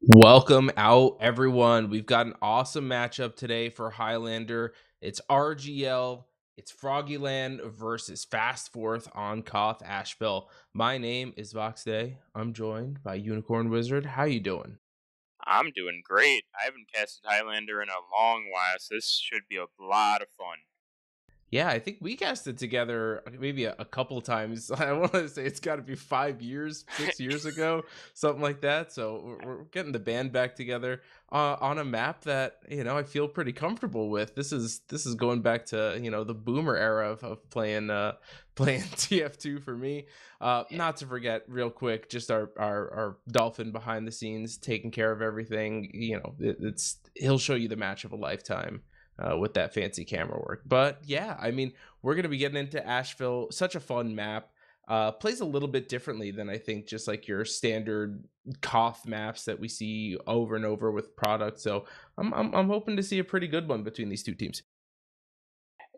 Welcome out, everyone. We've got an awesome matchup today for Highlander. It's RGL, it's Froggieland versus Fast Fourth on Koth Asheville. My name is Vox Day. I'm joined by Unicorn Wizard. How you doing? I'm doing great. I haven't casted Highlander in a long while, so this should be a lot of fun. Yeah, I think we cast it together maybe a couple times. I want to say it's got to be 5 years, 6 years ago, something like that. So we're getting the band back together on a map that I feel pretty comfortable with. This is going back to the boomer era of playing playing TF2 for me. Not to forget, real quick, just our dolphin behind the scenes taking care of everything. He'll show you the match of a lifetime with that fancy camera work. But yeah, I mean, we're going to be getting into Asheville. Such a fun map. Plays a little bit differently than I think just like your standard Koth maps that we see over and over with products. So I'm hoping to see a pretty good one between these two teams.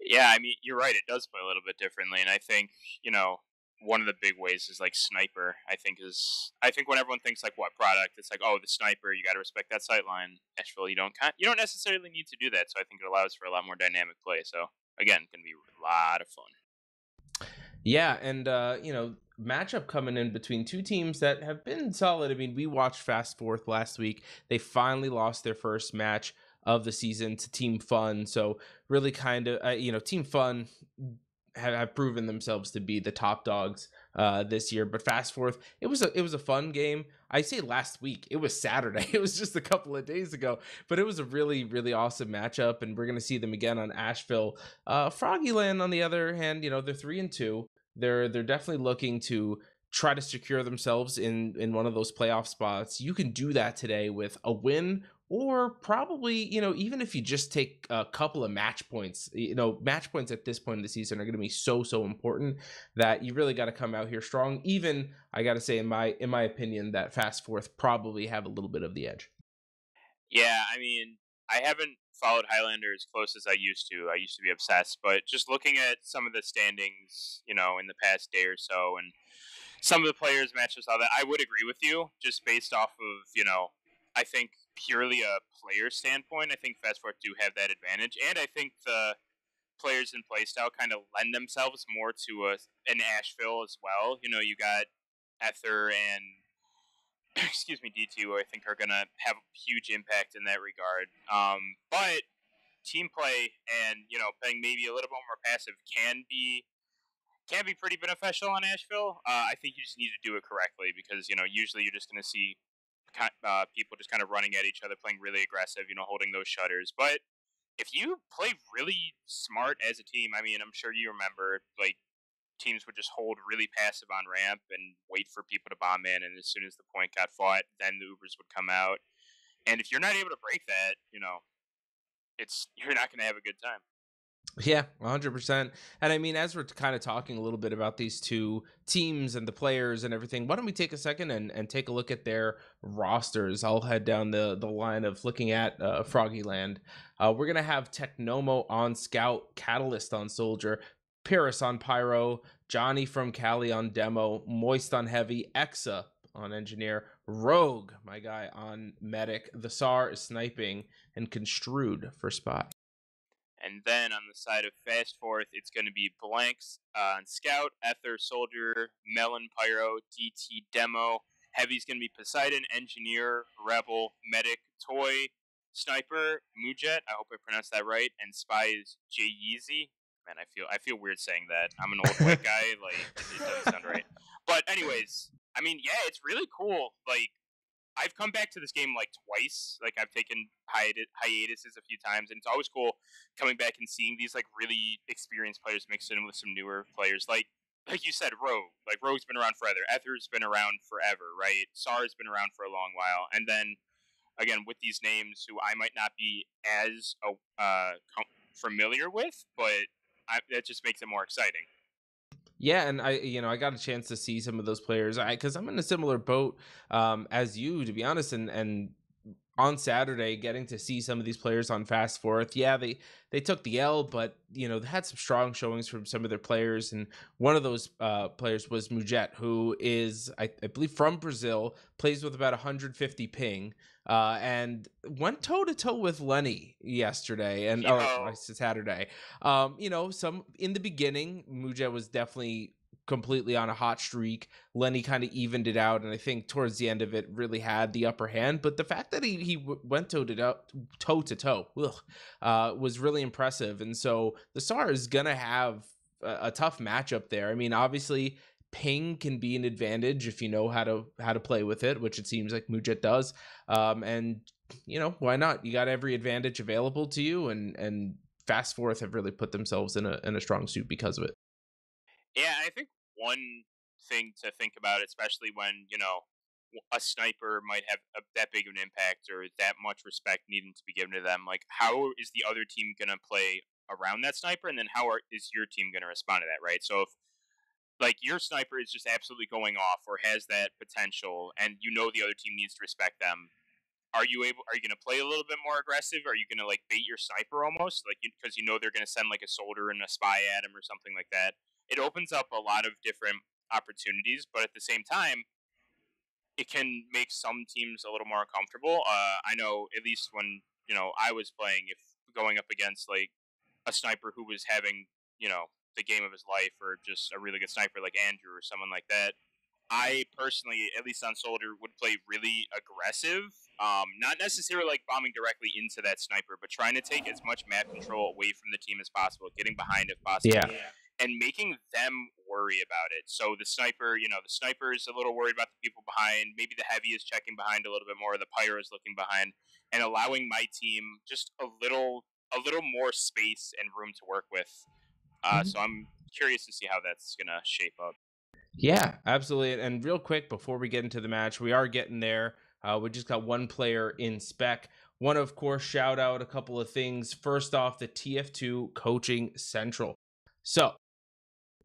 Yeah, I mean, you're right. It does play a little bit differently, and I think one of the big ways is like sniper. I think when everyone thinks like what product, it's like, oh, the sniper. You got to respect that sight line. Asheville, you don't necessarily need to do that. So I think it allows for a lot more dynamic play. So again, gonna be a lot of fun. Yeah, and matchup coming in between two teams that have been solid. I mean, we watched Fast Fourth last week. They finally lost their first match of the season to Team Fun. So really, kind of, Team Fun have proven themselves to be the top dogs this year. But Fast Fourth, it was a fun game. I say last week, it was Saturday. It was just a couple of days ago, but it was a really really awesome matchup, and we're gonna see them again on Asheville. Froggyland, on the other hand, they're 3-2. They're definitely looking to try to secure themselves in one of those playoff spots. You can do that today with a win, or probably, even if you just take a couple of match points. Match points at this point in the season are going to be so important that you really got to come out here strong. Even, I got to say, in my opinion, that Fast Fourth probably have a little bit of the edge. Yeah, I mean, I haven't followed Highlander as close as I used to. I used to be obsessed, but just looking at some of the standings, in the past day or so, and some of the players' matches, all that, I would agree with you, just based off of, I think purely a player standpoint. I think Fast Forward do have that advantage, and I think the players in playstyle kind of lend themselves more to an Asheville as well. You got Ether and excuse me, D2, I think are going to have a huge impact in that regard. But team play and playing maybe a little bit more passive can be pretty beneficial on Asheville. I think you just need to do it correctly because usually you're just going to see people just kind of running at each other, playing really aggressive, holding those shutters. But if you play really smart as a team, I mean, I'm sure you remember like teams would just hold really passive on ramp and wait for people to bomb in, and as soon as the point got fought, then the Ubers would come out. And if you're not able to break that, you're not going to have a good time. Yeah, 100%. And I mean, as we're kind of talking a little bit about these two teams and the players and everything, why don't we take a second and take a look at their rosters? I'll head down the line of looking at Froggyland. We're going to have Technomo on Scout, Catalyst on Soldier, Paris on Pyro, Johnny from Cali on Demo, Moist on Heavy, Exa on Engineer, Rogue, my guy, on Medic, the SAR is sniping, and Construed for Spot. And then on the side of Fast Fourth, it's going to be Blanks on Scout, Ether, Soldier, Melon, Pyro, DT, Demo. Heavy's going to be Poseidon, Engineer, Rebel, Medic, Toy, Sniper, Mujet. I hope I pronounced that right. And Spy is Jay Yeezy. Man, I feel weird saying that. I'm an old white guy. Like it doesn't sound right. But anyways, I mean, yeah, it's really cool. Like I've come back to this game like twice. Like I've taken hiatuses a few times, and it's always cool coming back and seeing these like really experienced players mixed in with some newer players. Like you said, Rogue. Like Rogue's been around forever. Ether's been around forever, right? SAR's been around for a long while, and then again with these names who I might not be as familiar with, but that just makes it more exciting. Yeah, and I got a chance to see some of those players. Because I'm in a similar boat as you, to be honest, and on Saturday, getting to see some of these players on Fast Fourth. Yeah, they took the L, but they had some strong showings from some of their players, and one of those players was Mujet, who is I believe from Brazil, plays with about 150 ping, and went toe to toe with Lenny yesterday and Saturday. Some in the beginning, Mujet was definitely completely on a hot streak. Lenny kind of evened it out, and I think towards the end of it really had the upper hand. But the fact that he went toe to toe was really impressive. And so the Star is gonna have a tough matchup there. I mean, obviously ping can be an advantage if you know how to play with it, which it seems like Mujet does. And why not? You got every advantage available to you, and Fast Fourth have really put themselves in a strong suit because of it. Yeah, I think one thing to think about, especially when, a sniper might have that big of an impact or that much respect needing to be given to them, like, how is the other team going to play around that sniper? And then is your team going to respond to that, right? So if, like, your sniper is just absolutely going off or has that potential and the other team needs to respect them, are you going to play a little bit more aggressive? Are you going to, like, bait your sniper almost, like, because they're going to send like a soldier and a spy at him or something like that? It opens up a lot of different opportunities, but at the same time, it can make some teams a little more uncomfortable. I know, at least when I was playing, if going up against like a sniper who was having the game of his life, or just a really good sniper like Andrew or someone like that, I personally, at least on Soldier, would play really aggressive. Not necessarily like bombing directly into that sniper, but trying to take as much map control away from the team as possible, getting behind if possible, and making them worry about it. So the sniper, the sniper is a little worried about the people behind. Maybe the heavy is checking behind a little bit more. The pyro is looking behind, and allowing my team just a little more space and room to work with. So I'm curious to see how that's gonna shape up. Yeah, absolutely. And real quick, before we get into the match, we are getting there. We just got one player in spec. Want to, of course, shout out a couple of things. First off, the TF2 Coaching Central. So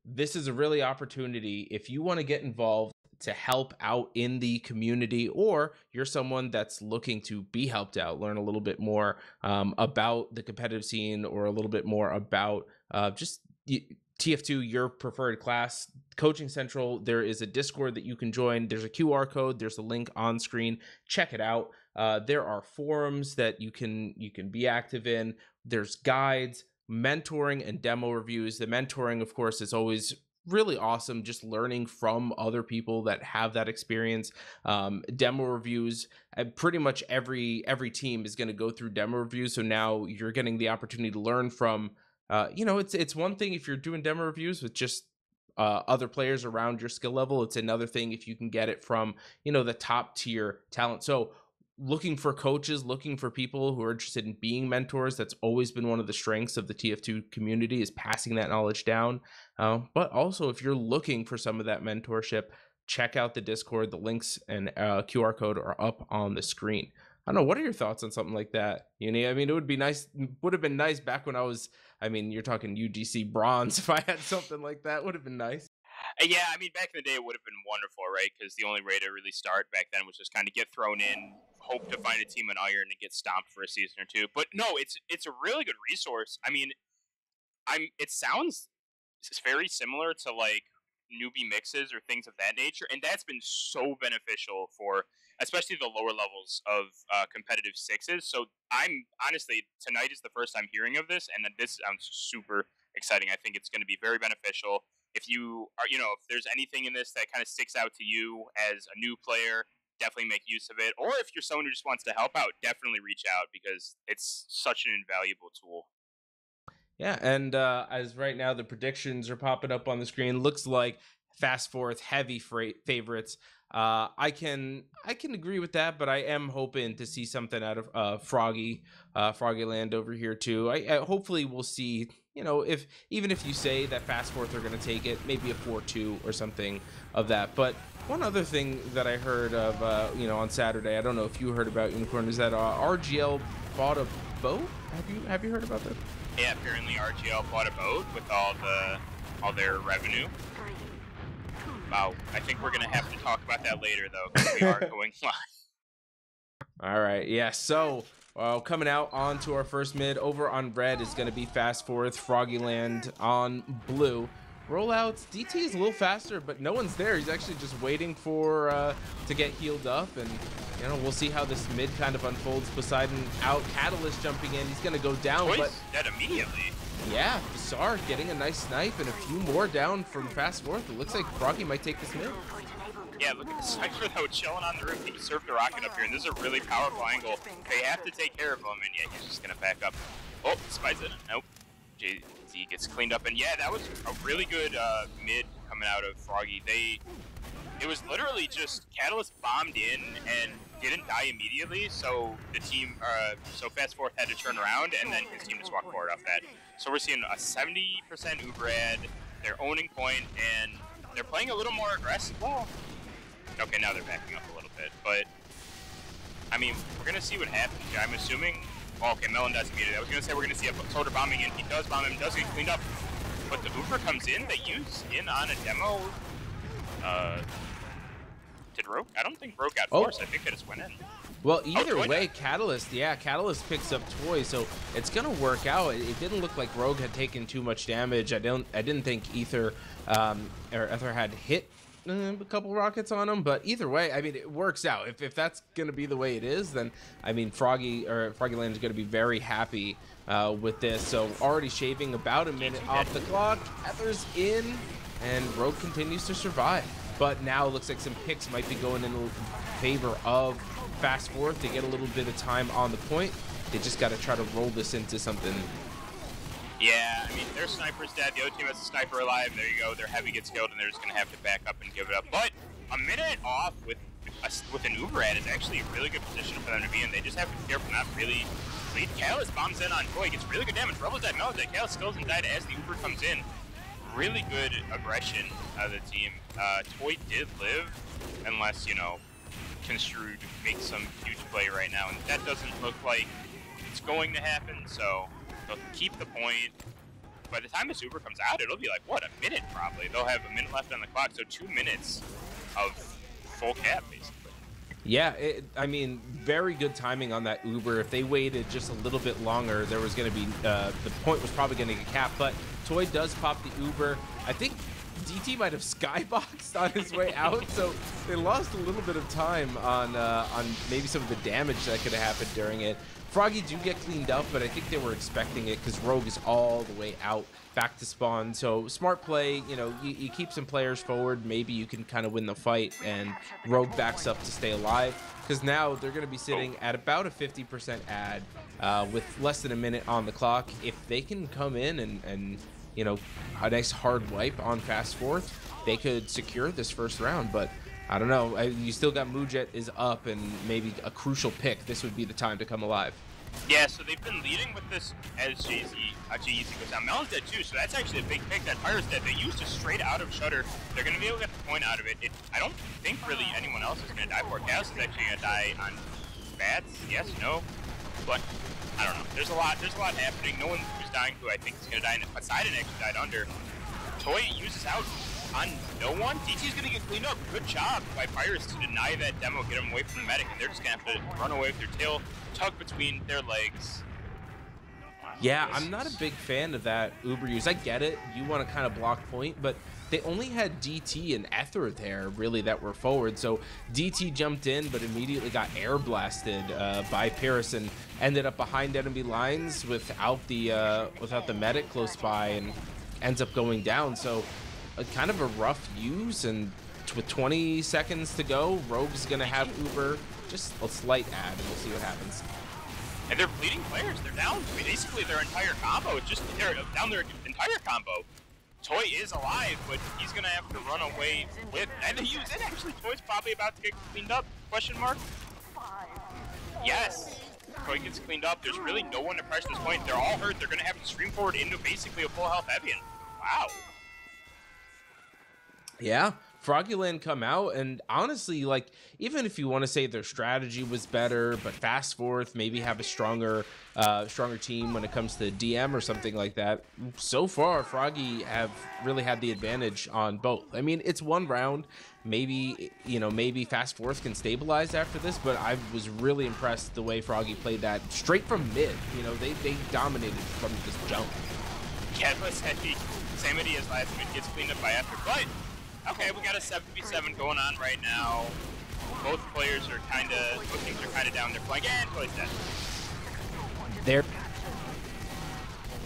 this is a really opportunity if you want to get involved to help out in the community, or you're someone that's looking to be helped out, learn a little bit more about the competitive scene, or a little bit more about just TF2, your preferred class. Coaching Central, there is a Discord that you can join. There's a QR code. There's a link on screen. Check it out. There are forums that you can be active in. There's guides, mentoring, and demo reviews. The mentoring, of course, is always really awesome, just learning from other people that have that experience. Demo reviews, pretty much every team is going to go through demo reviews, so now you're getting the opportunity to learn from it's one thing if you're doing demo reviews with just other players around your skill level. It's another thing if you can get it from the top tier talent. So looking for coaches, looking for people who are interested in being mentors. That's always been one of the strengths of the TF2 community, is passing that knowledge down. But also, if you're looking for some of that mentorship, check out the Discord. The links and QR code are up on the screen. I don't know. What are your thoughts on something like that, Uni? I mean, it would have been nice back when I was, you're talking UGC bronze. If I had something like that, would have been nice. Yeah, I mean, back in the day, it would have been wonderful, right? Because the only way to really start back then was just kind of get thrown in, hope to find a team in Iron, and get stomped for a season or two. But no, it's a really good resource. I mean, it sounds very similar to like newbie mixes or things of that nature, and that's been so beneficial for especially the lower levels of competitive sixes. So I'm honestly, tonight is the first time hearing of this, and this sounds super exciting. I think it's going to be very beneficial. If you are, if there's anything in this that kind of sticks out to you as a new player, definitely make use of it. Or if you're someone who just wants to help out, definitely reach out, because it's such an invaluable tool. Yeah, and as right now the predictions are popping up on the screen, looks like Fast Fourth heavy favorites. I can agree with that, but I am hoping to see something out of Froggieland over here too. I hopefully we'll see. If you say that Fast Fourth are going to take it, maybe a 4-2 or something of that. But one other thing that I heard of, on Saturday, I don't know if you heard about, Unicorn, is that RGL bought a boat. Have you heard about that? Yeah, apparently RGL bought a boat with all their revenue. Wow, I think we're gonna have to talk about that later, though, because we are going live. All right, yeah, so coming out onto our first mid over on red is going to be Fast Fourth, Froggieland on blue. Rollouts, DT is a little faster, but no one's there. He's actually just waiting for to get healed up, and you know, we'll see how this mid kind of unfolds. Poseidon out, Catalyst jumping in. He's going to go down, Toys but dead immediately. Yeah, Bizarre getting a nice snipe and a few more down from Fast Fourth. It looks like Froggy might take this mid. Yeah, look at the sniper though, chilling on the roof. He surfed the rocket up here, and this is a really powerful angle. They have to take care of him, and yeah, he's just gonna back up. Oh, spies it. Nope. JZ gets cleaned up, and yeah, that was a really good mid coming out of Froggy. It was literally just Catalyst bombed in and didn't die immediately, so the team, so Fast Fourth had to turn around, and then his team just walked forward off that. So we're seeing a 70% Uber ad. They're owning point, and they're playing a little more aggressive. Well, okay, now they're backing up a little bit, but I mean, we're gonna see what happens. I'm assuming. Well, okay, Melon does immediately. I was gonna say we're gonna see a Soda bombing in. He does bomb him, does get cleaned up, but the Uber comes in. They use in on a demo. Did Rogue? I don't think Rogue got forced. I think they just went in. Well, either way, Catalyst, yeah, Catalyst picks up Toy, so it's gonna work out. It didn't look like Rogue had taken too much damage. I didn't think Ether had hit a couple rockets on him, but either way, I mean, it works out. If that's gonna be the way it is, then I mean, Froggieland is gonna be very happy with this. So already shaving about a minute off the clock. Ether's in, and Rogue continues to survive. But now it looks like some picks might be going in favor of Fast Fourth to get a little bit of time on the point. They just got to try to roll this into something. Yeah, I mean, their sniper's dead. The other team has a sniper alive. There you go. Their heavy gets killed, and they're just going to have to back up and give it up. But a minute off with an Uber ad is actually a really good position for them to be in. They just have to be careful not really lead. Catalyst bombs in on Toy, gets really good damage. Rebel's dead, Mel's dead. Catalyst still doesn't die as the Uber comes in. Really good aggression of the team. Toy did live, unless, you know, Construed makes some huge play right now, and that doesn't look like it's going to happen, so they'll keep the point. By the time this Uber comes out, it'll be like, what, a minute probably. They'll have a minute left on the clock, so 2 minutes of full cap, basically. Yeah, I mean, very good timing on that Uber. If they waited just a little bit longer, there was going to be, the point was probably going to get capped, but Toy does pop the Uber. I think DT might have skyboxed on his way out, so they lost a little bit of time on maybe some of the damage that could have happened during it. Froggy do get cleaned up, but I think they were expecting it because Rogue is all the way out back to spawn. So smart play, you know, you keep some players forward, maybe you can kind of win the fight, and Rogue backs up to stay alive, because now they're going to be sitting at about a 50% ad with less than a minute on the clock. If they can come in and you know, a nice hard wipe on Fast Fourth, they could secure this first round. But I don't know, you still got Mujet is up, and maybe a crucial pick. This would be the time to come alive. Yeah, so they've been leading with this as JZ goes down. Melon's dead too, so that's actually a big pick. That Fire's dead. They used it straight out of Shutter. They're going to be able to get the point out of it. I don't think really anyone else is going to die for it. Chaos is actually going to die on bats. Yes, no, but I don't know. There's a lot happening. No one who's dying who I think is going to die. And Poseidon actually died under. Toy uses out on no one. DT's going to get cleaned up. Good job by Pirates to deny that demo, get him away from the medic, and they're just going to have to run away with their tail, tug between their legs. Yeah, I'm not a big fan of that Uber use. I get it. You want to kind of block point, but they only had DT and Ether there, really, that were forward. So DT jumped in, but immediately got air blasted by Paris and ended up behind enemy lines without the medic close by, and ends up going down. So kind of a rough use, and with 20 seconds to go, Rogue's going to have Uber. Just a slight ad, and we'll see what happens. And they're bleeding players. They're down basically their entire combo. They're down their entire combo. Toy is alive, but he's going to have to run away with... And he was in, actually. Toy's probably about to get cleaned up, question mark. Yes. Toy gets cleaned up. There's really no one to pressure this point. They're all hurt. They're going to have to stream forward into basically a full health Evian. Wow. Yeah. Froggieland come out, and honestly, like, even if you want to say their strategy was better, but Fast Fourth maybe have a stronger team when it comes to DM or something like that, so far Froggy have really had the advantage on both. I mean, it's one round. Maybe, you know, maybe Fast Fourth can stabilize after this, but I was really impressed the way Froggy played that straight from mid. You know, they dominated from this jump. Yeah, it was heavy. Same idea as last mid gets cleaned up by after, but okay, we got a 7v7 going on right now. Both players are both teams are kind of down their flank, and Toy's dead. There.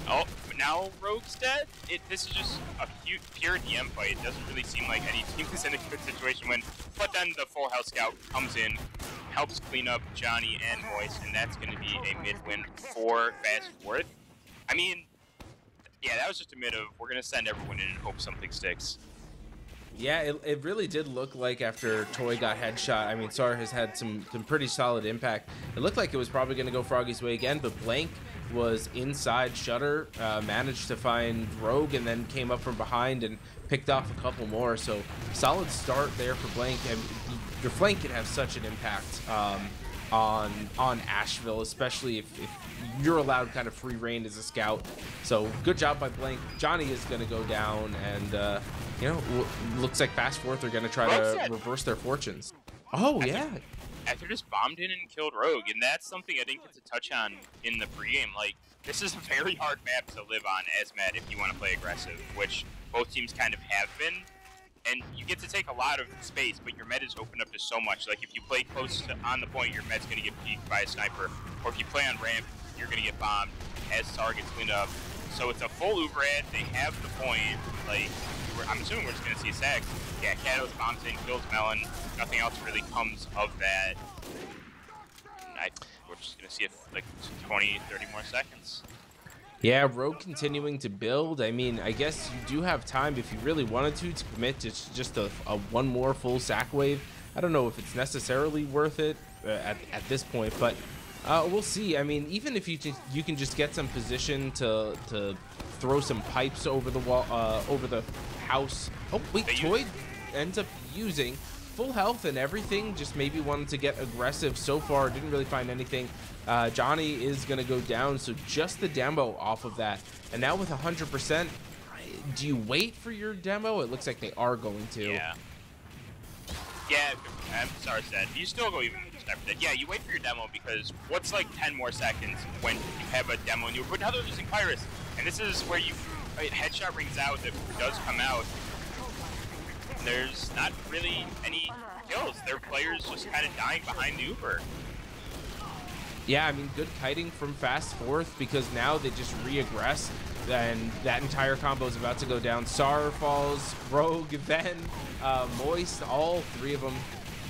Oh, but now Rogue's dead? This is just a pure DM fight. It doesn't really seem like any team is in a good situation when, but then the full health scout comes in, helps clean up Johnny and Moist, and that's going to be a mid win for Fast Fourth. I mean, yeah, that was just a mid of, we're going to send everyone in and hope something sticks. Yeah, it really did look like after Toy got headshot. I mean, Sar has had some pretty solid impact. It looked like it was probably going to go Froggy's way again, but Blank was inside Shutter, managed to find Rogue, and then came up from behind and picked off a couple more. So solid start there for Blank. And your flank can have such an impact on Asheville, especially if you're allowed kind of free reign as a scout. So good job by Blank. Johnny is going to go down, and you know, looks like Fast Fourth are going to try to reverse their fortunes. Oh, yeah. After just bombed in and killed Rogue, and that's something I didn't get to touch on in the pregame. Like, this is a very hard map to live on as Med if you want to play aggressive, which both teams kind of have been. And you get to take a lot of space, but your med is opened up to so much. Like, if you play close to on the point, your med's going to get peeked by a sniper. Or if you play on ramp, you're going to get bombed as Sar gets cleaned up. So it's a full Uber ad. They have the point. Like, I'm assuming we're just going to see a sack. Yeah, Katos bombs in, kills Melon. Nothing else really comes of that. We're just going to see it like 20, 30 more seconds. Yeah, Rogue continuing to build. I mean, I guess you do have time if you really wanted to commit to just a one more full sack wave. I don't know if it's necessarily worth it at this point, but we'll see. I mean, even if you can just get some position to throw some pipes over the wall, over the house. Oh wait, Toy ends up using full health and everything. Just maybe wanted to get aggressive. So far, didn't really find anything. Johnny is gonna go down, so just the demo off of that. And now with 100%, do you wait for your demo? It looks like they are going to. Yeah. Yeah, I'm sorry, said. You still go even step for that. Yeah, you wait for your demo because what's like 10 more seconds when you have a demo and but now they're losing Pyrus. And this is where headshot rings out that does come out. There's not really any kills. Their players just kind of dying behind the Uber. Yeah, I mean, good kiting from Fast Fourth because now they just re-aggress, and that entire combo is about to go down. Sar falls, Rogue, then Moist, all three of them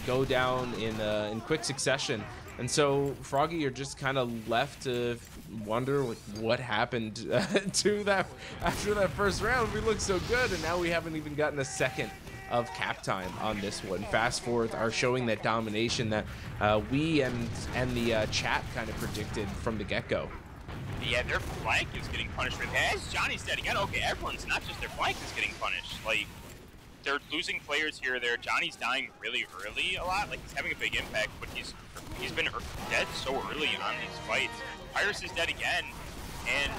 go down in quick succession. And so Froggy, you're just kind of left to wonder what happened to that after that first round. We looked so good, and now we haven't even gotten a second of cap time on this one. Fast Fourth are showing that domination that we and the chat kind of predicted from the get-go. Yeah, their flank is getting punished. As Johnny's dead again. Okay, everyone's not just their flank is getting punished. Like, they're losing players here or there. Johnny's dying really early a lot. Like, he's having a big impact, but he's been dead so early on these fights. Pyrus is dead again, and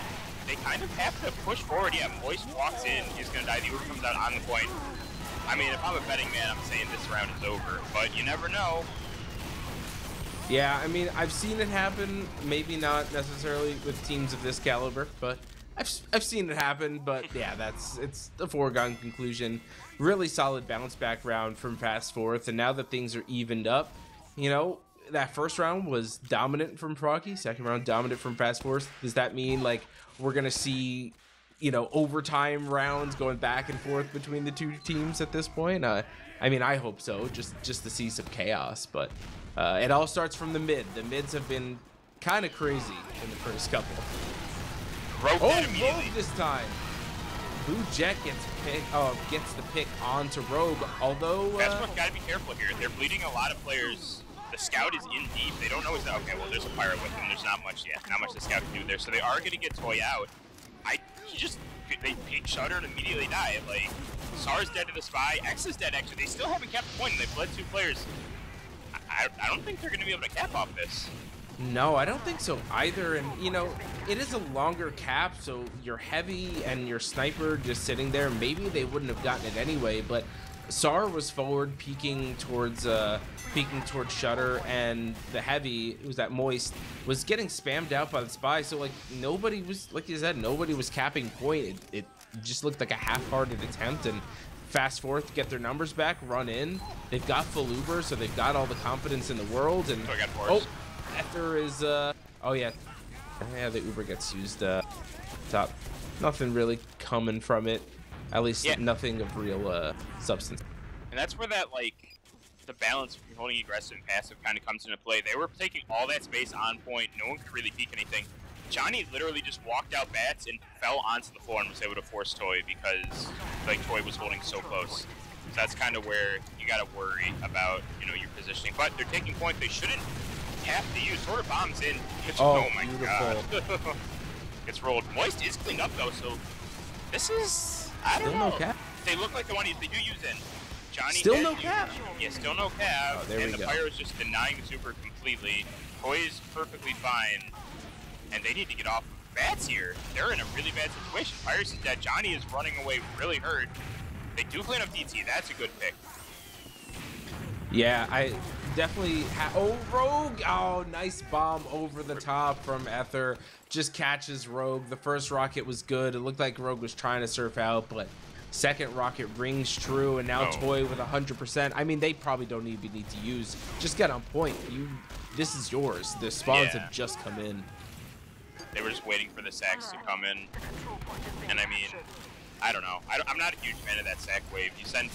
they kind of have to push forward. Yeah, Moist walks in, he's gonna die. The Uber comes out on the point. I mean, if I'm a betting man, I'm saying this round is over, but you never know. Yeah, I mean, I've seen it happen. Maybe not necessarily with teams of this caliber, but I've seen it happen. But yeah, it's a foregone conclusion. Really solid bounce back round from Fast Fourth, and now that things are evened up, you know, that first round was dominant from Froggy. Second round dominant from Fast Fourth. Does that mean like we're gonna see, you know, overtime rounds going back and forth between the two teams at this point? I mean, I hope so, just to see some chaos. But it all starts from the mid. The mids have been kind of crazy in the first couple. Rogue this time. Blue Jet gets the pick onto Rogue. Although Fast Fourth gotta be careful here. They're bleeding a lot of players. The scout is in deep. They don't know he's okay. Well, there's a pirate with him. There's not much yet. Not much the scout can do there. So they are going to get Toy out. He just they peek Shutter and immediately die. Like, SAR's dead to the Spy, X is dead actually. They still haven't capped a point and they've led 2 players. I don't think they're going to be able to cap off this. No, I don't think so either. And, you know, it is a longer cap, so your heavy and your sniper just sitting there, maybe they wouldn't have gotten it anyway, but SAR was forward peeking towards Shutter, and the heavy, who's that Moist, was getting spammed out by the Spy. So like nobody was, like you said, nobody was capping point. It just looked like a half-hearted attempt, and Fast Forth to get their numbers back, run in. They've got full Uber, so they've got all the confidence in the world. And oh, Ether is oh yeah, the Uber gets used top. Nothing really coming from it. At least nothing of real substance. And that's where that, like, the balance between holding aggressive and passive kind of comes into play. They were taking all that space on point. No one could really peek anything. Johnny literally just walked out bats and fell onto the floor and was able to force Toy because, like, Toy was holding so close. So that's kind of where you got to worry about, you know, your positioning. But they're taking point. They shouldn't have to use. Sort of bombs in. Oh my god. Gets rolled. Moist is cleaned up, though, so this is... I don't know. No cap. They look like the one they do use in. Johnny still no cap. Yeah, still no cap. Oh, there and we the go. Pyro is just denying the super completely. Toy is perfectly fine, and they need to get off bats here. They're in a really bad situation. Pirates is dead. Johnny is running away really hurt. They do clean up DT. That's a good pick. Yeah, I definitely oh, Rogue! Oh, nice bomb over the top from Ether. Just catches Rogue. The first rocket was good. It looked like Rogue was trying to surf out, but second rocket rings true, and now Toy with 100%. I mean, they probably don't even need to use. Just get on point. This is yours. The spawns have just come in. They were just waiting for the sacks to come in. And I mean, I don't know. I'm not a huge fan of that sack wave. You send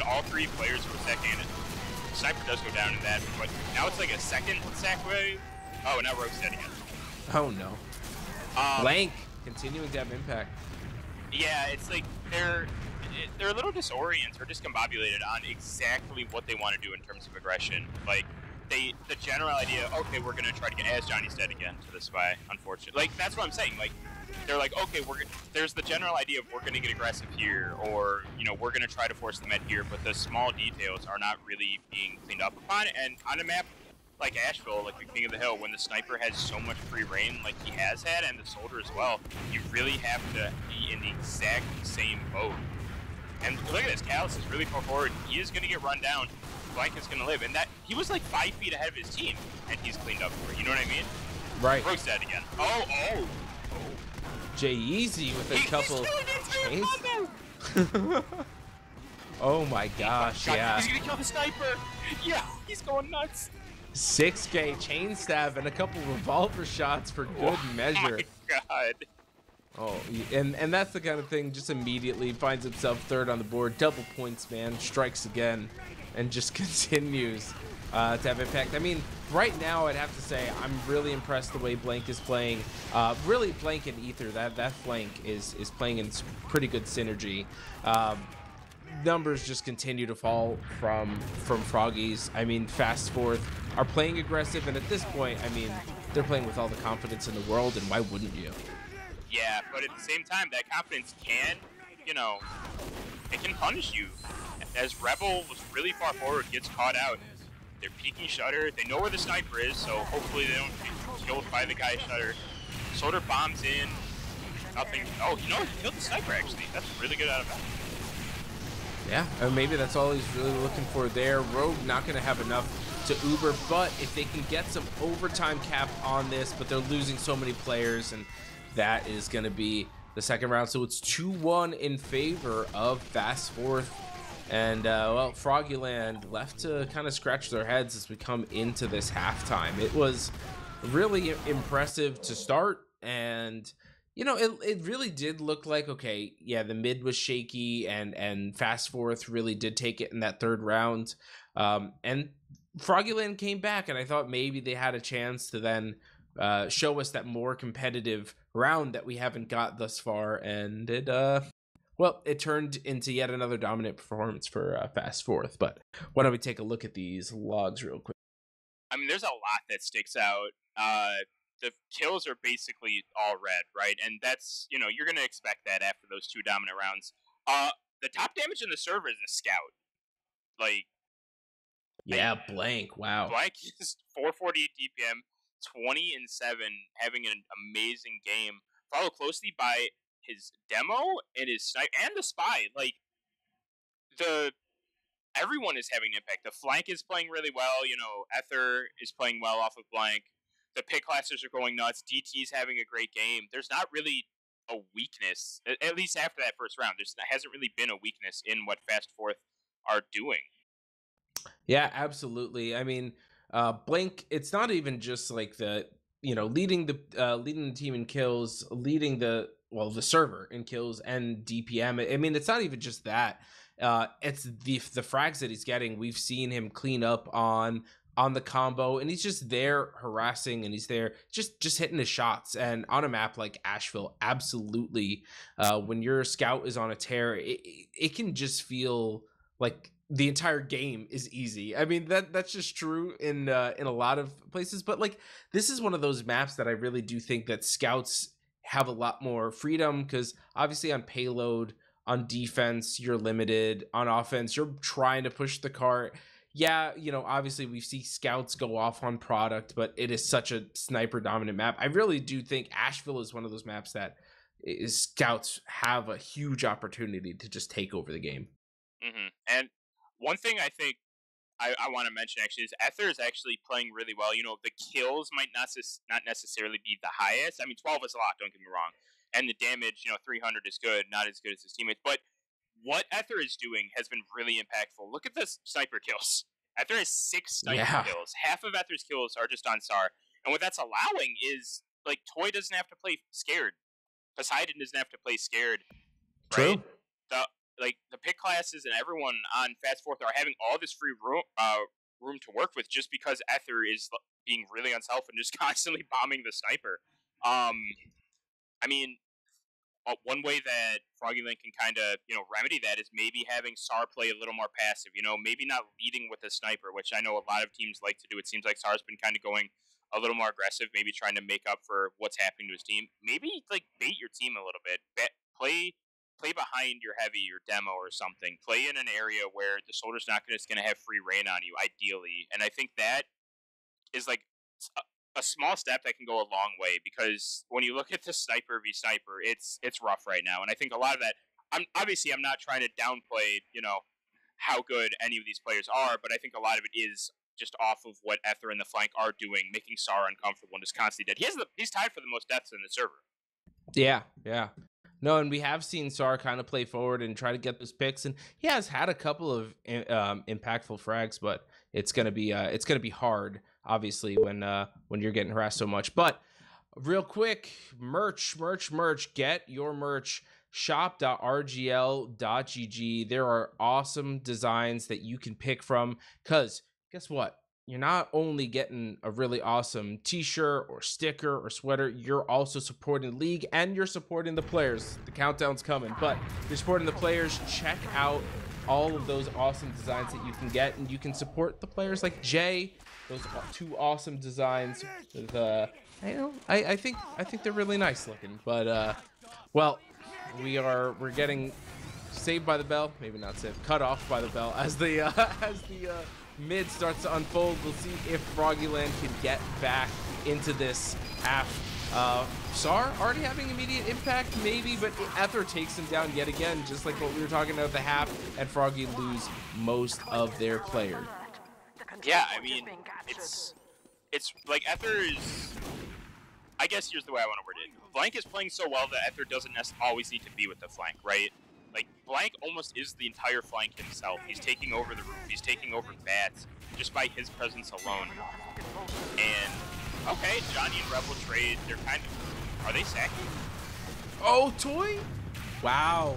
all 3 players for a second. Sniper does go down in that, but now it's like a second sack wave. Oh, and now Rogue's dead again. Oh no. Blank continuing to have impact. Yeah, it's like they're a little disoriented or discombobulated on exactly what they want to do in terms of aggression. Like the general idea, okay, we're gonna try to get as Johnny's dead again to the Spy. Unfortunately, like that's what I'm saying. Like they're like, okay, there's the general idea of we're gonna get aggressive here, or you know, we're gonna try to force the med here, but the small details are not really being cleaned up upon. And on a map like Asheville, like the King of the Hill, when the sniper has so much free reign like he has had, and the soldier as well, you really have to be in the exact same boat. And look at this, Callus is really far forward. He is gonna get run down. Blank is gonna live, and that he was like 5 feet ahead of his team, and he's cleaned up for it. You know what I mean? Right. Rogue's dead again. Oh. Jay Easy with a couple chains. Oh my gosh, yeah. He's gonna kill the sniper. Yeah, he's going nuts. 6K chain stab and a couple revolver shots for good measure. Oh my god. Oh, and that's the kind of thing, just immediately finds himself third on the board. Double points, man. Strikes again and just continues to have impact. I mean, right now I'd have to say I'm really impressed the way Blank is playing. Really, Blank and Ether, that flank is playing in pretty good synergy. Numbers just continue to fall from Froggies. I mean, Fast Forth are playing aggressive, and at this point, I mean, they're playing with all the confidence in the world, and why wouldn't you? Yeah, but at the same time, that confidence can, you know, it can punish you. As Rebel was really far forward, gets caught out. They're peeking Shutter. They know where the sniper is, so hopefully they don't get killed by the guy Shutter. Soldier bombs in. Nothing. Oh, you know what? He killed the sniper, actually. That's really good out of him. Yeah, maybe that's all he's really looking for there. Rogue not going to have enough to Uber, but if they can get some overtime cap on this, but they're losing so many players, and that is going to be the second round. So it's 2-1 in favor of Fast Forth. And, well, Froggieland left to kind of scratch their heads as we come into this halftime. It was really impressive to start, and you know, it really did look like, okay, yeah, the mid was shaky, and Fast Forth really did take it in that third round. And Froggieland came back, and I thought maybe they had a chance to then show us that more competitive round that we haven't got thus far. And it, well, it turned into yet another dominant performance for Fast Forth. But why don't we take a look at these logs real quick? I mean, there's a lot that sticks out. the kills are basically all red, right? And that's, you're going to expect that after those 2 dominant rounds. The top damage in the server is a scout. Like, yeah, Blank. Wow. Blank is 448 DPM, 20-7, having an amazing game. Followed closely by his demo and his snipe and the spy. Like, everyone is having an impact. The flank is playing really well. Ether is playing well off of Blank. The pick classers are going nuts. DT's having a great game. There's not really a weakness, at least after that first round. There hasn't really been a weakness in what Fast Fourth are doing. Yeah, absolutely. I mean, Blank, it's not even just like leading the team in kills, leading the server in kills and DPM. I mean, it's not even just that. It's the frags that he's getting. We've seen him clean up on the combo, and he's just there harassing, and he's there just hitting his shots. And on a map like Asheville, absolutely, when your scout is on a tear, it can just feel like the entire game is easy. I mean, that's just true in a lot of places, but like this is one of those maps that I really do think that scouts have a lot more freedom, because obviously on payload, on defense, you're limited. On offense, you're trying to push the cart. Yeah, obviously we see scouts go off on product, but it is such a sniper dominant map. I really do think Asheville is one of those maps that scouts have a huge opportunity to just take over the game. Mm-hmm. And one thing I think I want to mention actually is Ether is actually playing really well. The kills might not necessarily be the highest. I mean, 12 is a lot, don't get me wrong. And the damage, 300 is good, not as good as his teammates. But what Ether is doing has been really impactful. Look at the sniper kills. Ether has 6 sniper kills. Half of Ether's kills are just on SAR. And what that's allowing is, like, Toy doesn't have to play scared. Poseidon doesn't have to play scared. Right? True. The pick classes and everyone on Fast Fourth are having all this free room to work with just because Ether is being really unselfish and just constantly bombing the sniper. I mean, one way that Froggieland can kind of, remedy that is maybe having SAR play a little more passive, maybe not leading with a sniper, which I know a lot of teams like to do. It seems like SAR's been kind of going a little more aggressive, maybe trying to make up for what's happening to his team. Maybe, like, bait your team a little bit. Play behind your heavy or demo or something. Play in an area where the soldier's not just going to have free reign on you, ideally. And I think that is like a small step that can go a long way, because when you look at the sniper v sniper, it's rough right now. And I think a lot of that, I'm not trying to downplay, how good any of these players are, but I think a lot of it is just off of what Ether and the flank are doing, making SAR uncomfortable and just constantly dead. He's tied for the most deaths in the server. Yeah. No, and we have seen SAR kind of play forward and try to get those picks, and he has had a couple of impactful frags, but it's gonna be hard, obviously, when you're getting harassed so much. But real quick, merch, get your merch. Shop.rgl.gg. There are awesome designs that you can pick from, because guess what? You're not only getting a really awesome t-shirt or sticker or sweater, you're also supporting the league and you're supporting the players. The countdown's coming, but you're supporting the players. Check out all of those awesome designs that you can get, and you can support the players like Jay. Those 2 awesome designs with I think they're really nice looking. But we're getting saved by the bell, maybe not saved, cut off by the bell as the mid starts to unfold. We'll see if Froggieland can get back into this half. SAR already having immediate impact, maybe, but Ether takes him down yet again, just like what we were talking about at the half, and Froggy lose most of their players. Yeah, I mean, it's like Ether is, I guess here's the way I want to word it. Blank is playing so well that Ether doesn't always need to be with the flank, right? Like, Blank almost is the entire flank himself. He's taking over the roof. He's taking over bats just by his presence alone. And, okay, Johnny and Rebel trade. They're kind of... Are they sacking? Oh, Toy? Wow.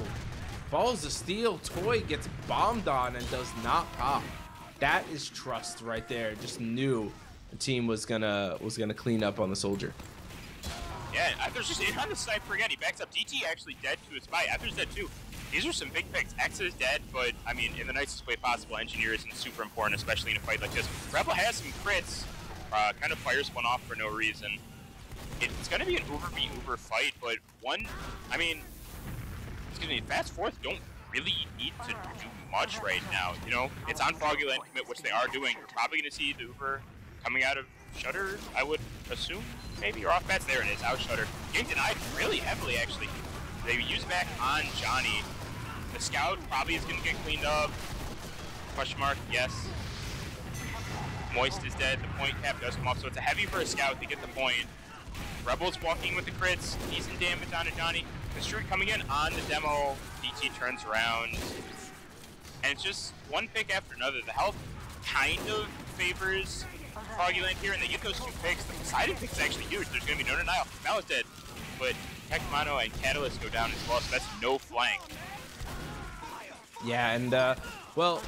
Balls of steel. Toy gets bombed on and does not pop. That is trust right there. Just knew the team was gonna clean up on the soldier. Yeah, Ether's just in on the sniper again. He backs up. DT actually dead to his spy. Ether's dead too. These are some big picks. X is dead, but, I mean, in the nicest way possible. Engineer isn't super important, especially in a fight like this. Rebel has some crits. Kind of fires one off for no reason. it's going to be an Uber v Uber fight, but I mean, excuse me, Fast Fourth don't really need to do much right now. You know, it's on Froggieland commit, which they are doing. You're probably going to see the Uber coming out of Shutter, I would assume, maybe, or off bats. There it is, out Shutter. Getting denied really heavily, actually. They use back on Johnny. The Scout probably is going to get cleaned up. Question mark, yes. Moist is dead. The point cap does come off, so it's a heavy for a Scout to get the point. Rebels walking with the crits. Decent damage onto Johnny. The Street coming in on the demo. DT turns around. And it's just one pick after another. The health kind of favors Froggieland here, and they get those 2 picks. The Poseidon pick is actually huge. There's going to be no denial. Mal is dead. But Tech Mono and Catalyst go down as well, so that's no flank. Yeah, and, well,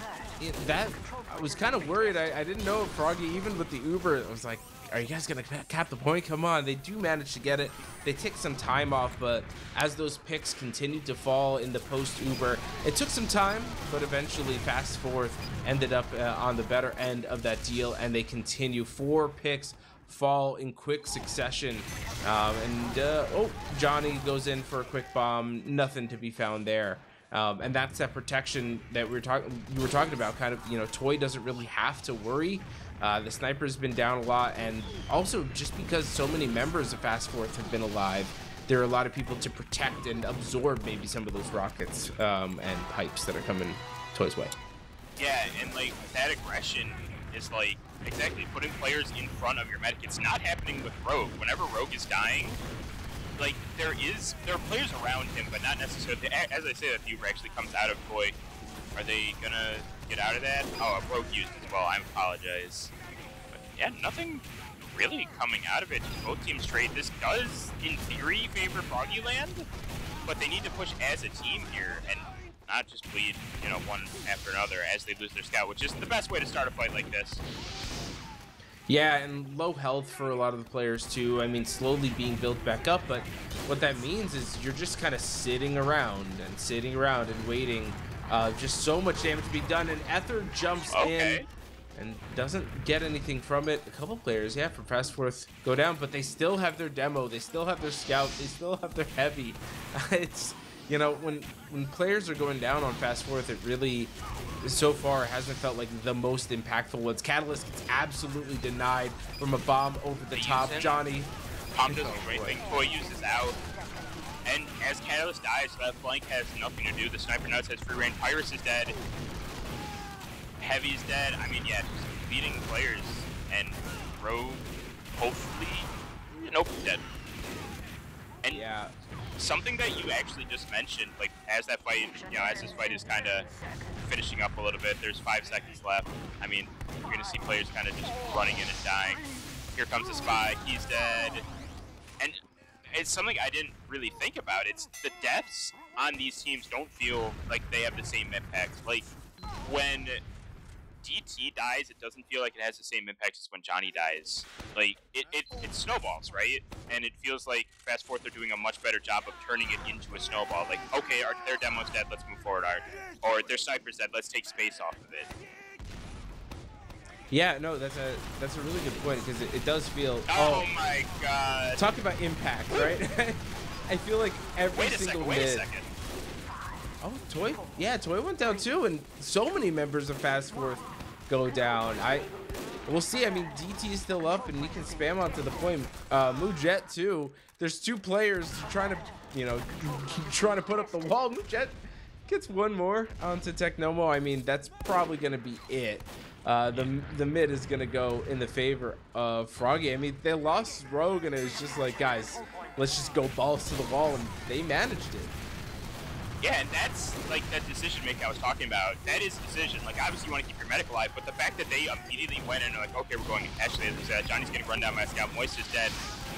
that, I was kind of worried. I didn't know if Froggy, even with the Uber, I was like, are you guys going to cap the point? Come on. They do manage to get it. They take some time off, but as those picks continued to fall in the post-Uber, it took some time, but eventually Fast Fourth ended up on the better end of that deal, and they continue. 4 picks fall in quick succession. Oh, Johnny goes in for a quick bomb. Nothing to be found there. And that's that protection that you were talking about. Kind of, you know, Toy doesn't really have to worry. The sniper's been down a lot, and also just because so many members of Fast Fourth have been alive, there are a lot of people to protect and absorb maybe some of those rockets and pipes that are coming Toy's way. Yeah, and like that aggression is like exactly putting players in front of your medic. It's not happening with Rogue. Whenever Rogue is dying, like there are players around him, but not necessarily. As I say, that the Uber actually comes out of Toy. Are they gonna get out of that? Oh, a Rogue used as well. I apologize. But yeah, nothing really coming out of it. Both teams trade. This does, in theory, favor Froggieland, but they need to push as a team here and not just bleed, you know, one after another as they lose their Scout, which isn't the best way to start a fight like this. Yeah, and low health for a lot of the players too. I mean, slowly being built back up, but what that means is you're just kind of sitting around and waiting. Just so much damage to be done, and Ether jumps in and doesn't get anything from it. A couple players, yeah, from Fast Fourth go down, but they still have their demo, they still have their Scout, they still have their heavy. It's, you know, when players are going down on Fast Fourth, it really, so far, hasn't felt like the most impactful ones. Catalyst gets absolutely denied from a bomb over the top. Johnny. Pop does a great thing. Toy uses out. And as Catalyst dies, that flank has nothing to do. The Sniper Nuts has free reign. Pyrus is dead. Heavy's dead. I mean, yeah, just beating players. And Rogue, hopefully, nope, dead. And yeah, something that you actually just mentioned, like as that fight, you know, as this fight is kind of finishing up a little bit, there's 5 seconds left. I mean, you're gonna see players kind of just running in and dying. Here comes the Spy. He's dead. And it's something I didn't really think about. It's the deaths on these teams don't feel like they have the same impact. Like when DT dies, it doesn't feel like it has the same impact as when Johnny dies. Like it snowballs, right? And it feels like Fast Fourth are doing a much better job of turning it into a snowball. Like, okay, their demo's dead, let's move forward. Or their sniper's dead, let's take space off of it. Yeah, no, that's a really good point, because it does feel. Oh my god! Talk about impact, right? I feel like every single wait a second. Oh, Toy? Yeah, Toy went down too, and so many members of Fast Fourth go down. We'll see. I mean, DT is still up, and he can spam onto the point. Mujet too. There's 2 players trying to, you know, trying to put up the wall. Mujet gets one more onto Technomo. I mean, that's probably gonna be it. The mid is gonna go in the favor of Froggy. I mean, they lost Rogue, and it was just like, guys, let's just go balls to the wall, and they managed it. Yeah, and that's like that decision making I was talking about. That is decision. Like, obviously you want to keep your medic alive, but the fact that they immediately went in and like, okay, we're going. Actually, as I said, Johnny's getting run down by a Scout. Moist is dead.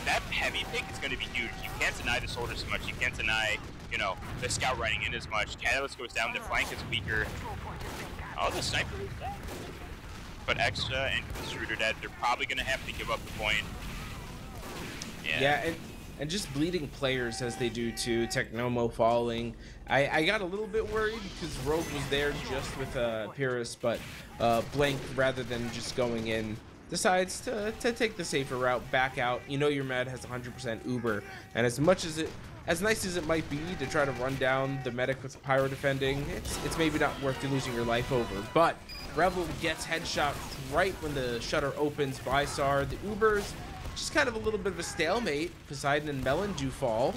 That heavy pick is going to be huge. You can't deny the soldier so much. You can't deny, you know, the Scout running in as much. Catalyst goes down. The flank is weaker. Oh, the sniper is dead. But Extra and Construed are dead. They're probably going to have to give up the point. Yeah, and just bleeding players as they do too. Technomo falling. I got a little bit worried because Rogue was there just with Pyrrhus, but Blank, rather than just going in decides to take the safer route, back out. You know your med has 100% Uber, and as nice as it might be to try to run down the medic with pyro defending, it's maybe not worth you losing your life over. But Rebel gets headshot right when the shutter opens by SAR. The Uber's just kind of a little bit of a stalemate. Poseidon and Melon do fall,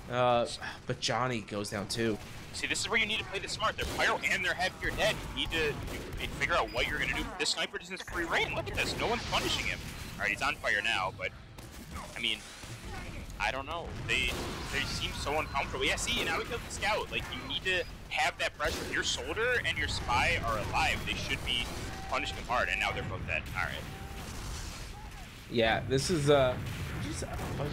but Johnny goes down too. See, this is where you need to play this smart. They're pyro and they're half your dead. You need to figure out what you're going to do. This sniper just has free reign. Look at this. No one's punishing him. All right, he's on fire now, but, I mean, I don't know. They seem so uncomfortable. Yeah, see, now we killed the scout. Like, you need to have that pressure. Your soldier and your spy are alive. They should be punishing him hard, and now they're both dead. All right. Yeah, this is, I'm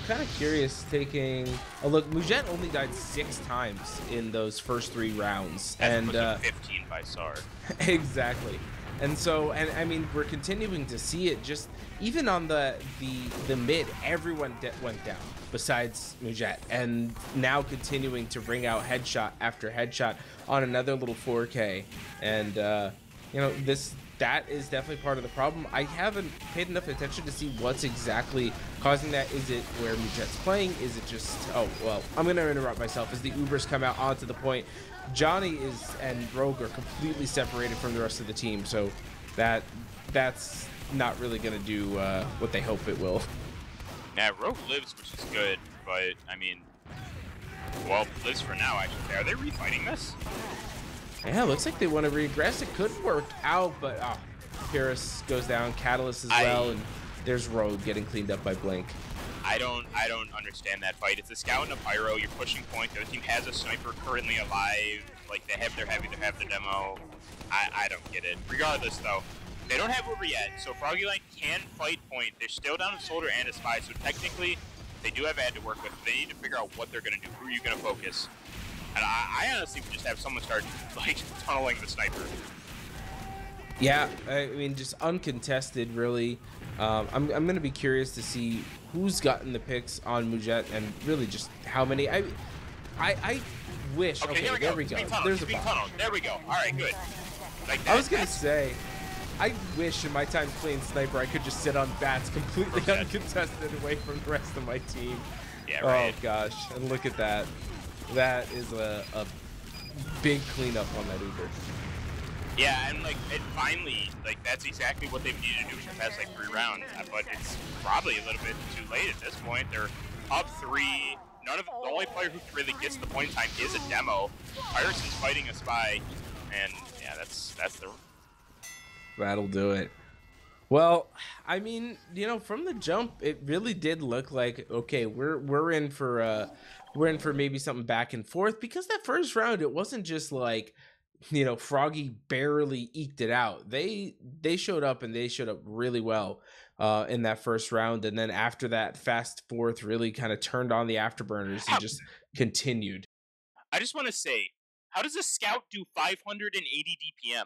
kind of curious taking a look. Mujet only died 6 times in those first 3 rounds. And 15 by SAR. Exactly. And so, and I mean, we're continuing to see it just, even on the mid, everyone went down besides Mujet. And now continuing to ring out headshot after headshot on another little 4K. And, you know, that is definitely part of the problem. I haven't paid enough attention to see what's exactly causing that. Is it where Mujet's playing? Is it just, oh, well, I'm going to interrupt myself as the Ubers come out onto the point. Johnny and Rogue are completely separated from the rest of the team, so that's not really going to do what they hope it will. Yeah, Rogue lives, which is good, but, I mean, well, lives for now, actually. Are they refighting this? Yeah, looks like they want to regress. It could work out, but Pyrrhus goes down, Catalyst as well, and there's Rogue getting cleaned up by Blink. I don't understand that fight. It's a scout and a pyro. You're pushing point. The other team has a sniper currently alive. Like, they have their heavy, they have their demo. I don't get it. Regardless, though, they don't have Uber yet, so Froggieland can fight point. They're still down a soldier and a spy, so technically they do have ad to work with. They need to figure out what they're going to do. Who are you going to focus? And I honestly would just have someone start, like, tunneling the sniper. Yeah, I mean, just uncontested, really. I'm going to be curious to see who's gotten the picks on Mujet and really just how many. I wish. Okay, there we go. There's a tunnel. There we go. All right, good. Like that, I was going to say, I wish in my time playing sniper I could just sit on bats completely uncontested away from the rest of my team. Yeah, right. Oh, gosh. And look at that. That is a big cleanup on that Uber. Yeah, and like it finally, like that's exactly what they've needed to do for the past like 3 rounds. But it's probably a little bit too late at this point. They're up 3. The only player who really gets the point in time is a demo. Pirates is fighting a spy, and yeah, that's the. That'll do it. Well, I mean, you know, from the jump, it really did look like okay, we're in for maybe something back and forth, because that first round it wasn't just like, you know, Froggy barely eked it out. They showed up, and they showed up really well in that first round, and then after that, Fast Fourth really kind of turned on the afterburners and just continued. I just want to say, how does a scout do 580 DPM?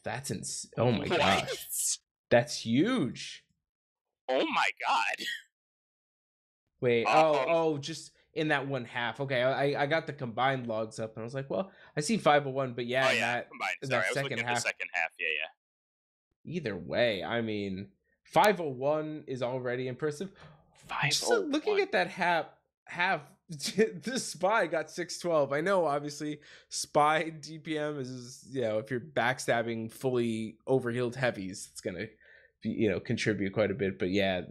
That's oh my gosh, that's huge. Oh my god. Wait, just in that one half. Okay, I got the combined logs up, and I was like, well, I see 501, but yeah, that combined. Sorry, I was looking at the second half. Yeah. Either way, I mean, 501 is already impressive. 501. Just looking at that half, this spy got 612. I know, obviously, spy DPM is, you know, if you're backstabbing fully overhealed heavies, it's gonna, you know, contribute quite a bit. But yeah,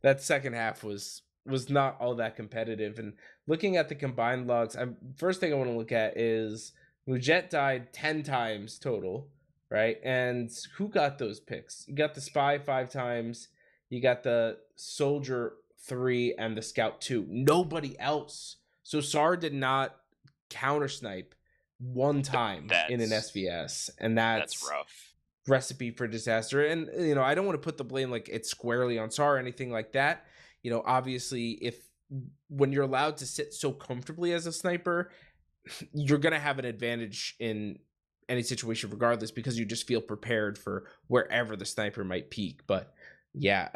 that second half was not all that competitive. And looking at the combined logs, first thing I want to look at is Mujet died 10 times total, right? And who got those picks? You got the spy 5 times, you got the soldier 3, and the scout 2. Nobody else. So SAR did not counter snipe 1 time in an SVS, and that's rough. Recipe for disaster. And you know, I don't want to put the blame like it's squarely on SAR or anything like that. You know, obviously, when you're allowed to sit so comfortably as a sniper, you're going to have an advantage in any situation regardless, because you just feel prepared for wherever the sniper might peek. But yeah,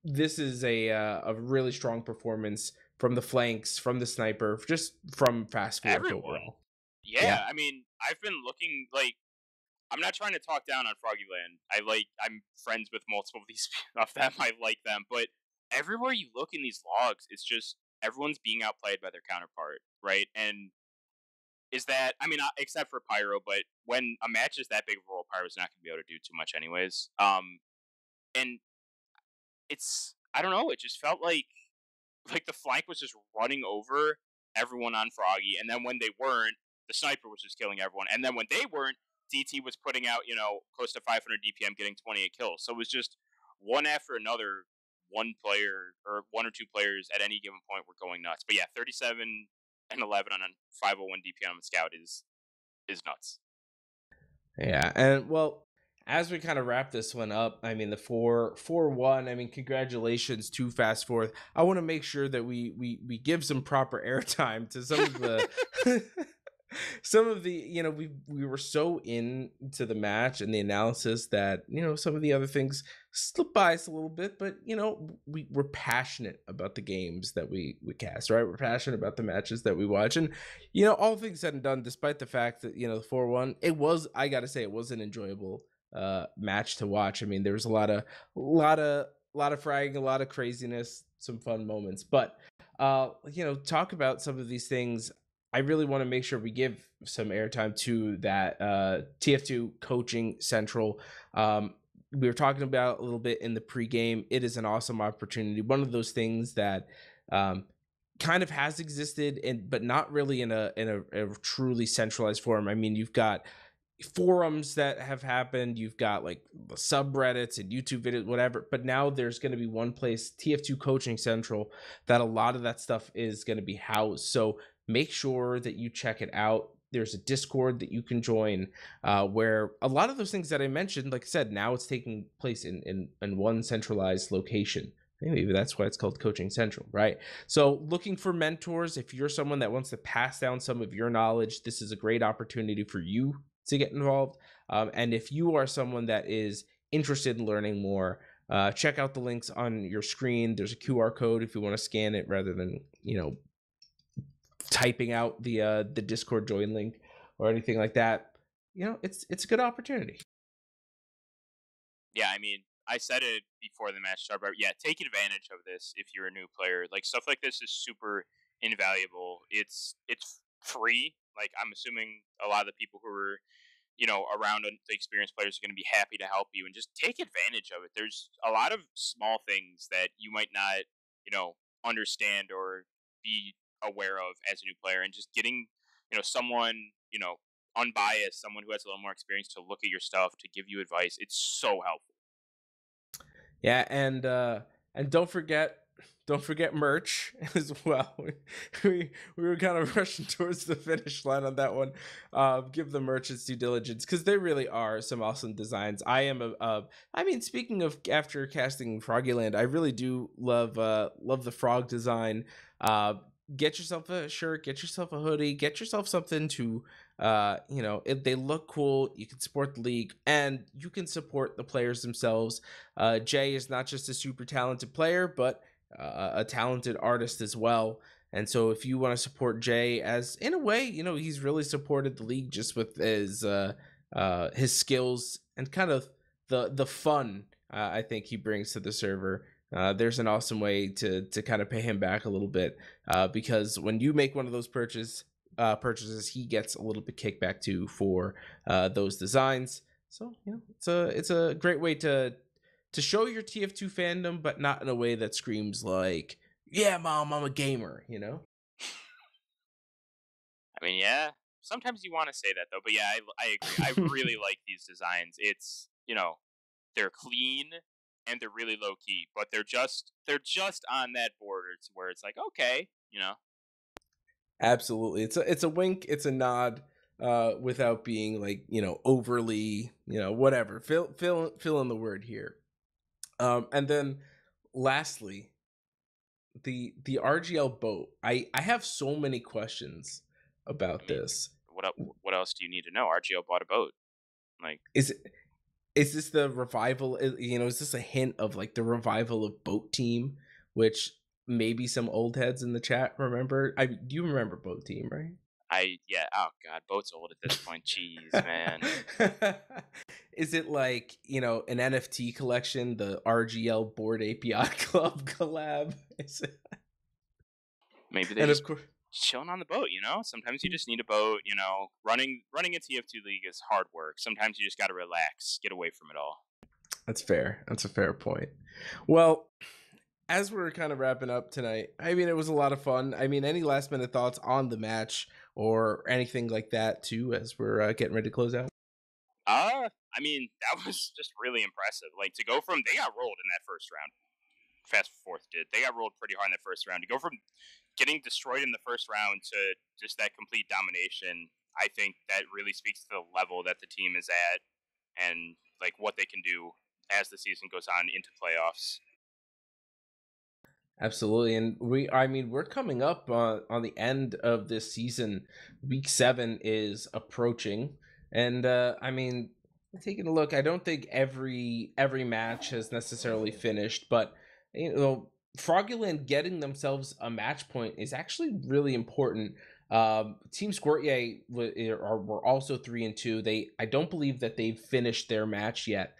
this is a really strong performance from the flanks, from the sniper, just from Fast Fourth overall. Yeah, I mean, I've been looking, like, I'm not trying to talk down on Froggieland. I'm friends with multiple of these of them. I like them, but everywhere you look in these logs, it's just everyone's being outplayed by their counterpart, right? And is that, I mean, except for Pyro, but when a match is that big of a role, Pyro's not going to be able to do too much, anyways. And I don't know, it just felt like the flank was just running over everyone on Froggy, and then when they weren't, the sniper was just killing everyone, and then when they weren't, DT was putting out close to 500 DPM, getting 28 kills. So it was just one after another. One player or one or two players at any given point were going nuts. But yeah, 37 and 11 on a 501 DPM on Scout is nuts. Yeah, and well, as we kind of wrap this one up, I mean the 4-1. I mean, congratulations to Fast Fourth. I want to make sure that we give some proper airtime to some of the some of the we were so into the match and the analysis that some of the other things slipped by us a little bit, but we're passionate about the games that we cast, right? We're passionate about the matches that we watch, and all things said and done, despite the fact that the 4-1, I gotta say, it was an enjoyable match to watch. I mean, there was a lot of fragging, a lot of craziness, some fun moments, but talk about some of these things. I really want to make sure we give some airtime to that TF2 Coaching Central. We were talking about a little bit in the pregame. It is an awesome opportunity. One of those things that kind of has existed, but not really in a truly centralized form. I mean, you've got forums that have happened, you've got like subreddits and YouTube videos, whatever, but now there's going to be one place, TF2 Coaching Central, that a lot of that stuff is going to be housed. So make sure that you check it out. There's a Discord that you can join where a lot of those things that I mentioned, like I said, now it's taking place in one centralized location. Maybe that's why it's called Coaching Central, right? So looking for mentors. If you're someone that wants to pass down some of your knowledge, this is a great opportunity for you to get involved. And if you are someone that is interested in learning more, check out the links on your screen. There's a QR code if you want to scan it rather than typing out the Discord join link or anything like that. It's a good opportunity. Yeah, I mean, I said it before the match started, but yeah, take advantage of this if you're a new player. Like, stuff like this is super invaluable. It's free. Like, I'm assuming a lot of the people who are around the experienced players are going to be happy to help you, and just take advantage of it. There's a lot of small things that you might not understand or be aware of as a new player, and just getting someone unbiased, someone who has a little more experience to look at your stuff, to give you advice. It's so helpful. Yeah, and don't forget merch as well. We were kind of rushing towards the finish line on that one. Give the merch its due diligence, because there really are some awesome designs. I mean, speaking of after casting Froggieland, I really do love the frog design. Get yourself a shirt, get yourself a hoodie, get yourself something to if they look cool, you can support the league and you can support the players themselves. Jay is not just a super talented player, but a talented artist as well. And so if you want to support Jay, as in a way, he's really supported the league just with his skills and kind of the fun I think he brings to the server. There's an awesome way to kind of pay him back a little bit, because when you make one of those purchases, he gets a little bit kickback too for those designs. So it's a great way to show your TF2 fandom, but not in a way that screams like, "Yeah, mom, I'm a gamer." I mean, yeah. Sometimes you want to say that though, but yeah, I agree. I really like these designs. It's they're clean and they're really low key, but they're just on that border to where it's like, okay. Absolutely, it's a wink, it's a nod, without being like overly whatever. Fill in the word here. And then lastly, the RGL boat. I have so many questions about this. What else do you need to know? RGL bought a boat. Like, Is this the revival? Is this a hint of like the revival of Boat Team, which maybe some old heads in the chat remember? Do you remember Boat Team, right? Oh god, boat's old at this point. Jeez, man. Is it like, an NFT collection, the RGL Board API Club collab? Maybe they And just of course, chilling on the boat, you know? Sometimes you just need a boat, you know. Running a TF2 league is hard work. Sometimes you just got to relax, get away from it all. that's fair. That's a fair point. Well, as we're kind of wrapping up tonight, I mean, it was a lot of fun. I mean, any last minute thoughts on the match or anything like that, too, as we're getting ready to close out? I mean, that was just really impressive. Like to go from they got rolled in that first round. Fast Fourth did. They got rolled pretty hard in the first round. To go from getting destroyed in the first round to just that complete domination, I think that really speaks to the level that the team is at and like what they can do as the season goes on into playoffs. Absolutely. And we're coming up on the end of this season. Week 7 is approaching. And taking a look, I don't think every match has necessarily finished, but Froggieland getting themselves a match point is actually really important. Team Squirtier were also 3-2. I don't believe that they've finished their match yet.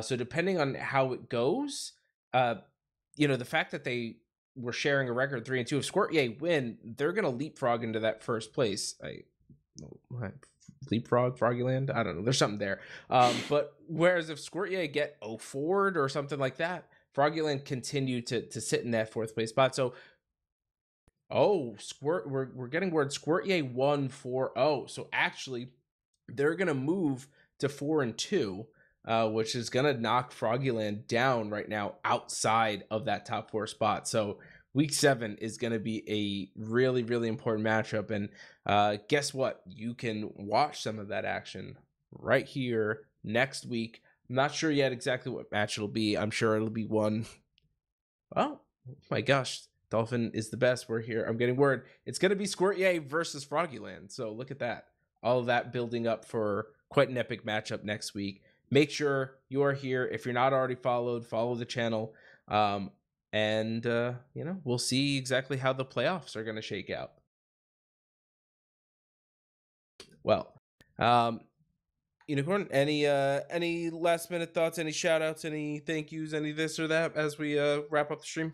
So depending on how it goes, the fact that they were sharing a record 3-2, if Squirtier win, they're gonna leapfrog into that first place. Leapfrog Froggieland, I don't know, there's something there. But whereas if Squirtier get 0-4'd or something like that, Froggieland continue to sit in that fourth place spot. So we're getting word Squirtier won 4-0. So actually they're gonna move to 4-2, which is gonna knock Froggieland down right now outside of that top 4 spot. So week 7 is gonna be a really, really important matchup. And guess what? You can watch some of that action right here next week. I'm not sure yet exactly what match it'll be. I'm sure it'll be one. Oh my gosh, Dolphin is the best. We're here. I'm getting word. It's going to be Squirtier versus Froggieland. So look at that. All of that building up for quite an epic matchup next week. Make sure you are here. If you're not already followed, follow the channel. And we'll see exactly how the playoffs are going to shake out. Well, Unicorn, any last minute thoughts, any shout outs, any thank yous, any this or that as we wrap up the stream?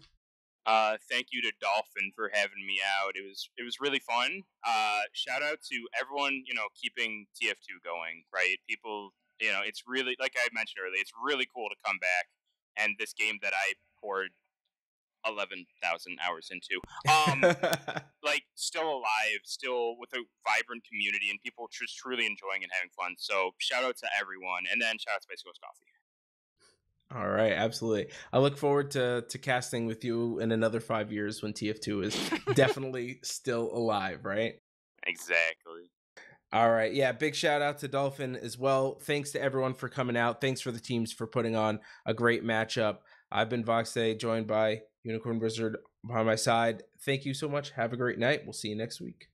Thank you to Dolphin for having me out. It was really fun. Shout out to everyone, keeping TF2 going, right? People, it's really, like I mentioned earlier, it's really cool to come back and this game that I poured 11,000 hours into. Like still alive, still with a vibrant community and people just truly enjoying and having fun. So shout out to everyone, and then shout out to Spicy Ghost Coffee. All right, absolutely. I look forward to casting with you in another 5 years when TF2 is definitely still alive, right? Exactly. All right. Yeah, big shout out to Dolphin as well. Thanks to everyone for coming out. Thanks for the teams for putting on a great matchup. I've been Voxday, joined by Unicorn Wizard by my side. Thank you so much. Have a great night. We'll see you next week.